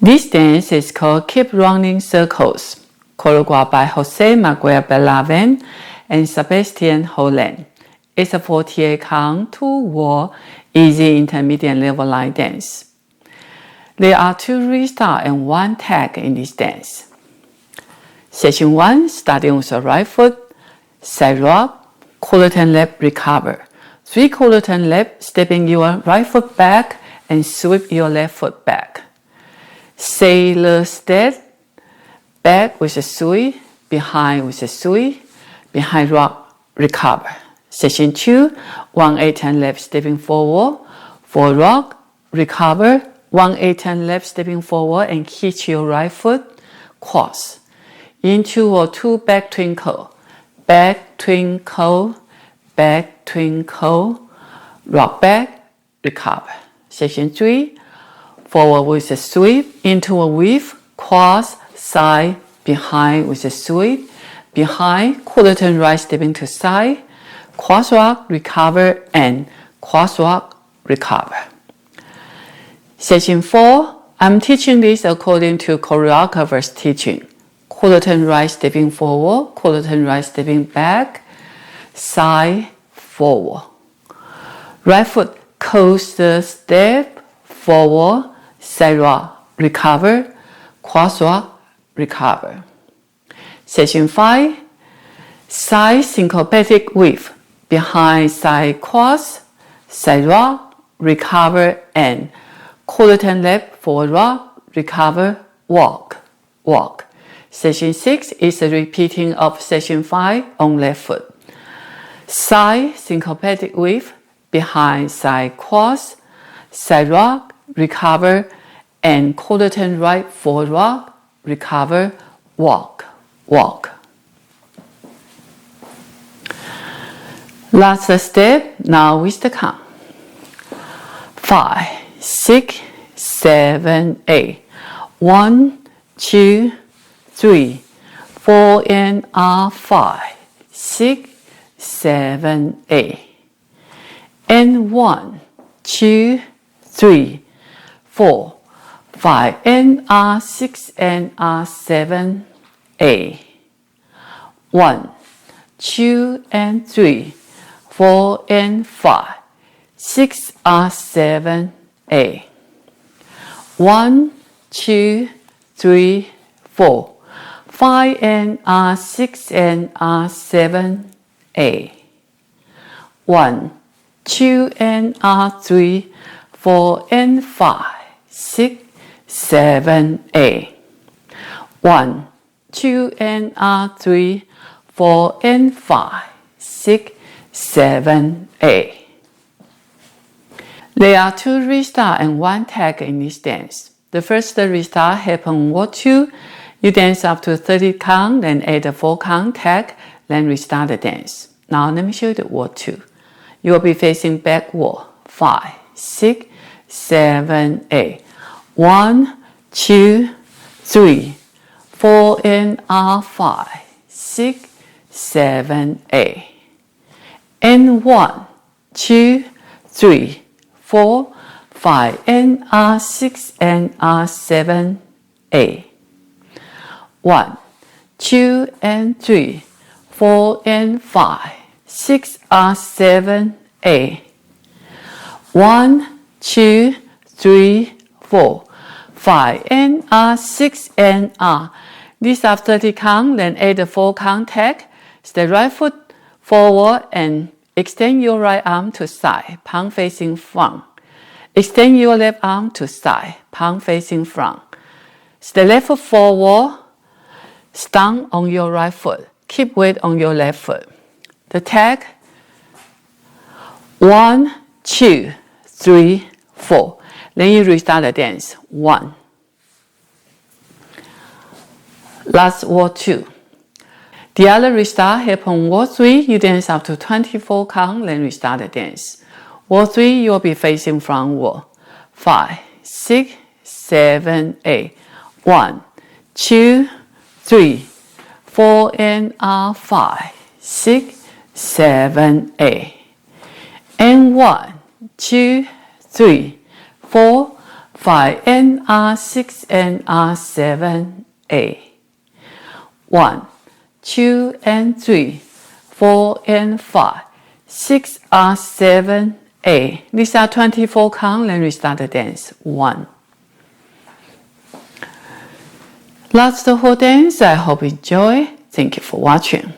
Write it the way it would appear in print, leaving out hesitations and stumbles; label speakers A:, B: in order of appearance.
A: This dance is called Keep Running Circles, choreographed by José, Miguel, Vane, and Sebastiaan Holtland. It's a 48 count, 2-wall, easy intermediate level line dance. There are 2 restart and 1 tag in this dance. Section 1, starting with the right foot, side rock, quarter turn left, recover. 3 quarter turn left, stepping your right foot back and sweep your left foot back. Sailor step, back with a sweep, behind with a sweep, behind rock, recover. Section 2, 1-8 turn left, stepping forward, 4 rock, recover, 1-8 turn left, stepping forward and hitch your right foot, cross. Into or 2 back twinkle, back twinkle, back twinkle, rock back, recover. Section 3, forward with a sweep, into a weave, cross, side, behind with a sweep, behind, quarter turn right, stepping to side, cross rock, recover, and cross rock, recover. Section 4, I'm teaching this according to choreographer's teaching. Quarter turn right, stepping forward, quarter turn right, stepping back, side, forward. Right foot coaster step, forward, side rock, recover, cross rock, recover. Section 5, side syncopatic weave, behind side cross, side rock, recover, and quarter turn left, forward rock, recover, walk, walk. Section 6 is a repeating of section 5 on left foot. Side syncopatic weave, behind side cross, side rock, recover, and quarter turn right, forward rock, recover, walk, walk. Last step, now with the count. 5, 6, 7, 8. 1, 2, 3, 4 and R, 5, 6, 7, 8. And 1, 2, 3, 4, 5 and R, 6 and R, 7, 8. 1, 2 and 3, 4 and 5, 6 R, 7, 8. 1, 2, 3, 4, 5 and R, 6 and R, 7, 8. 1, 2 and R, 3, 4 and 5, 6, 7, 8. 1, 2 and R, 3, 4 and 5, 6, 7, 8. There are 2 restart and 1 tag in this dance. The first restart happens on wall 2. You dance up to 30 count, then add a 4 count tag, then restart the dance. Now let me show you the wall 2. You will be facing back wall. 5, 6, 7, 8. 1, 2, 3, 4 and R, 5, 6, 7, 8. And 1, 2, 3, 4, 5 and R, 6 and R, 7, 8. 1, 2 and 3, 4 and 5, 6 R, 7, 8. 1, 2, 3, 4, 5 and R, 6 and R. These are 30 count, then add a 4 count tag. Step right foot forward and extend your right arm to side, palm facing front. Extend your left arm to side, palm facing front. Step left foot forward, stand on your right foot. Keep weight on your left foot. The tag, 1, 2, 3, 4. Then you restart the dance. 1. Last wall 2. The other restart happens wall 3. You dance up to 24 count, then restart the dance. Wall 3, you will be facing front wall. 5, 6, 7, 8. 1, 2, 3, 4 and R, 5, 6, 7, 8. And 1, 2, 3, 4, 5 and R, 6 and R, 7, 8. 1, 2 and 3, 4 and 5, 6 R, 7, 8. These are 24 count, then restart the dance. 1. That's the whole dance. I hope you enjoy. Thank you for watching.